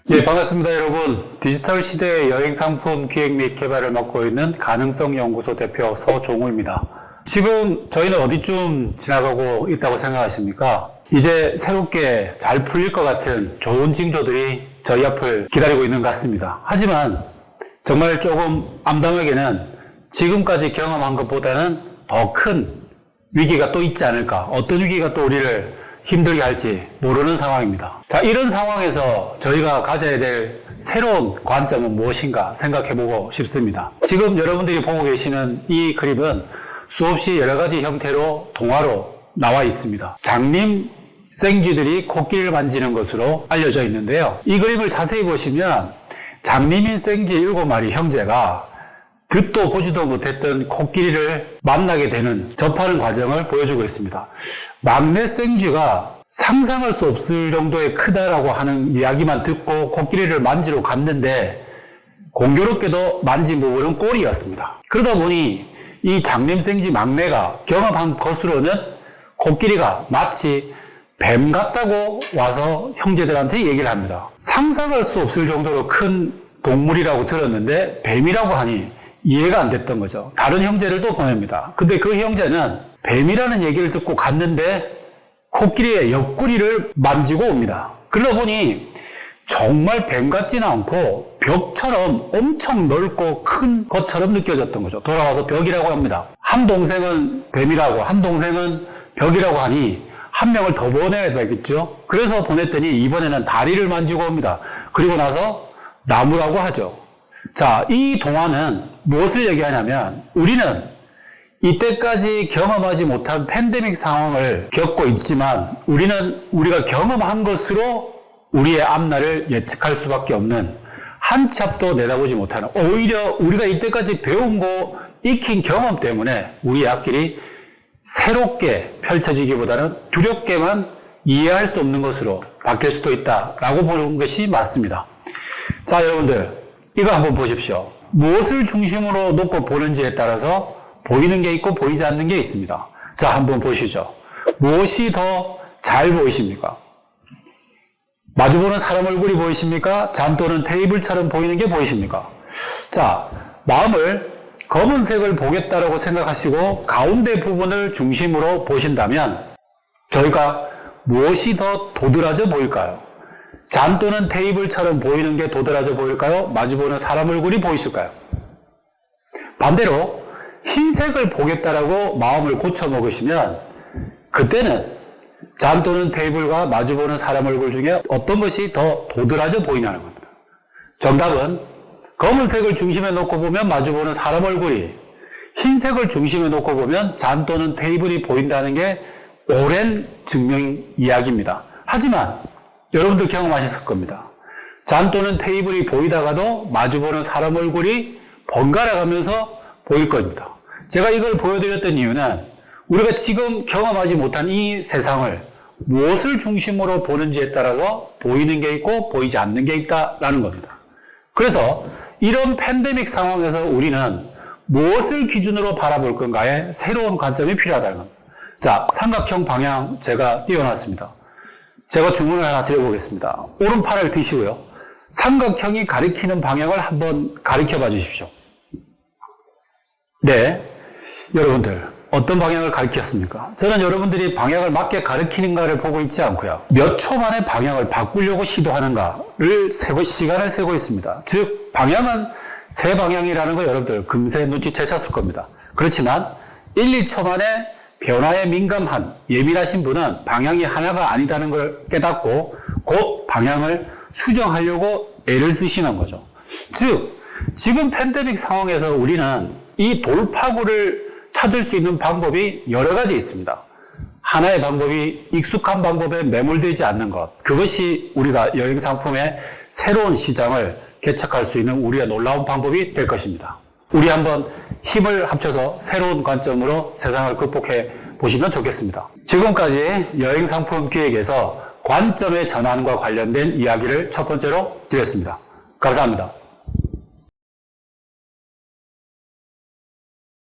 예, 반갑습니다, 여러분. 디지털 시대의 여행 상품 기획 및 개발을 맡고 있는 가능성연구소 대표 서종우입니다. 지금 저희는 어디쯤 지나가고 있다고 생각하십니까? 이제 새롭게 잘 풀릴 것 같은 좋은 징조들이 저희 앞을 기다리고 있는 것 같습니다. 하지만 정말 조금 암담하게는 지금까지 경험한 것보다는 더 큰 위기가 또 있지 않을까, 어떤 위기가 또 우리를 힘들게 할지 모르는 상황입니다. 자, 이런 상황에서 저희가 가져야 될 새로운 관점은 무엇인가 생각해보고 싶습니다. 지금 여러분들이 보고 계시는 이 그림은 수없이 여러 가지 형태로 동화로 나와 있습니다. 장님 생쥐들이 코끼리를 만지는 것으로 알려져 있는데요. 이 그림을 자세히 보시면 장님인 생쥐 7마리 형제가 듣도 보지도 못했던 코끼리를 만나게 되는, 접하는 과정을 보여주고 있습니다. 막내 생쥐가 상상할 수 없을 정도의 크다라고 하는 이야기만 듣고 코끼리를 만지러 갔는데 공교롭게도 만진 부분은 꼬리였습니다. 그러다 보니 이 장님 생쥐 막내가 경험한 것으로는 코끼리가 마치 뱀 같다고 와서 형제들한테 얘기를 합니다. 상상할 수 없을 정도로 큰 동물이라고 들었는데 뱀이라고 하니 이해가 안 됐던 거죠. 다른 형제를 또 보냅니다. 근데 그 형제는 뱀이라는 얘기를 듣고 갔는데 코끼리의 옆구리를 만지고 옵니다. 그러다 보니 정말 뱀 같지는 않고 벽처럼 엄청 넓고 큰 것처럼 느껴졌던 거죠. 돌아와서 벽이라고 합니다. 한 동생은 뱀이라고, 한 동생은 벽이라고 하니 한 명을 더 보내야 되겠죠. 그래서 보냈더니 이번에는 다리를 만지고 옵니다. 그리고 나서 나무라고 하죠. 자, 이 동화는 무엇을 얘기하냐면 우리는 이때까지 경험하지 못한 팬데믹 상황을 겪고 있지만 우리가 경험한 것으로 우리의 앞날을 예측할 수밖에 없는, 한 치 앞도 내다보지 못하는, 오히려 우리가 이때까지 배운 거, 익힌 경험 때문에 우리의 앞길이 새롭게 펼쳐지기보다는 두렵게만 이해할 수 없는 것으로 바뀔 수도 있다라고 보는 것이 맞습니다. 자, 여러분들 이거 한번 보십시오. 무엇을 중심으로 놓고 보는지에 따라서 보이는 게 있고 보이지 않는 게 있습니다. 자, 한번 보시죠. 무엇이 더 잘 보이십니까? 마주보는 사람 얼굴이 보이십니까? 잔 또는 테이블처럼 보이는 게 보이십니까? 자, 마음을 검은색을 보겠다라고 생각하시고 가운데 부분을 중심으로 보신다면 저희가 무엇이 더 도드라져 보일까요? 잔 또는 테이블처럼 보이는 게 도드라져 보일까요? 마주보는 사람 얼굴이 보이실까요? 반대로 흰색을 보겠다라고 마음을 고쳐먹으시면 그때는 잔 또는 테이블과 마주보는 사람 얼굴 중에 어떤 것이 더 도드라져 보이냐는 겁니다. 정답은 검은색을 중심에 놓고 보면 마주보는 사람 얼굴이, 흰색을 중심에 놓고 보면 잔 또는 테이블이 보인다는 게 오랜 증명 이야기입니다. 하지만 여러분들 경험하셨을 겁니다. 잔 또는 테이블이 보이다가도 마주보는 사람 얼굴이 번갈아 가면서 보일 겁니다. 제가 이걸 보여드렸던 이유는 우리가 지금 경험하지 못한 이 세상을 무엇을 중심으로 보는지에 따라서 보이는 게 있고 보이지 않는 게 있다라는 겁니다. 그래서 이런 팬데믹 상황에서 우리는 무엇을 기준으로 바라볼 건가에 새로운 관점이 필요하다는 겁니다. 자, 삼각형 방향 제가 띄워놨습니다. 제가 주문을 하나 드려보겠습니다. 오른팔을 드시고요. 삼각형이 가리키는 방향을 한번 가리켜 봐 주십시오. 네, 여러분들 어떤 방향을 가리켰습니까? 저는 여러분들이 방향을 맞게 가리키는가를 보고 있지 않고요. 몇 초 만에 방향을 바꾸려고 시도하는가를 시간을 세고 있습니다. 즉 방향은 세 방향이라는 거 여러분들 금세 눈치채셨을 겁니다. 그렇지만 1, 2초 만에 변화에 민감한, 예민하신 분은 방향이 하나가 아니다는 걸 깨닫고 곧 방향을 수정하려고 애를 쓰시는 거죠. 즉 지금 팬데믹 상황에서 우리는 이 돌파구를 찾을 수 있는 방법이 여러 가지 있습니다. 하나의 방법이 익숙한 방법에 매몰되지 않는 것, 그것이 우리가 여행 상품의 새로운 시장을 개척할 수 있는 우리의 놀라운 방법이 될 것입니다. 우리 한번 힘을 합쳐서 새로운 관점으로 세상을 극복해 보시면 좋겠습니다. 지금까지 여행 상품 기획에서 관점의 전환과 관련된 이야기를 첫 번째로 드렸습니다. 감사합니다.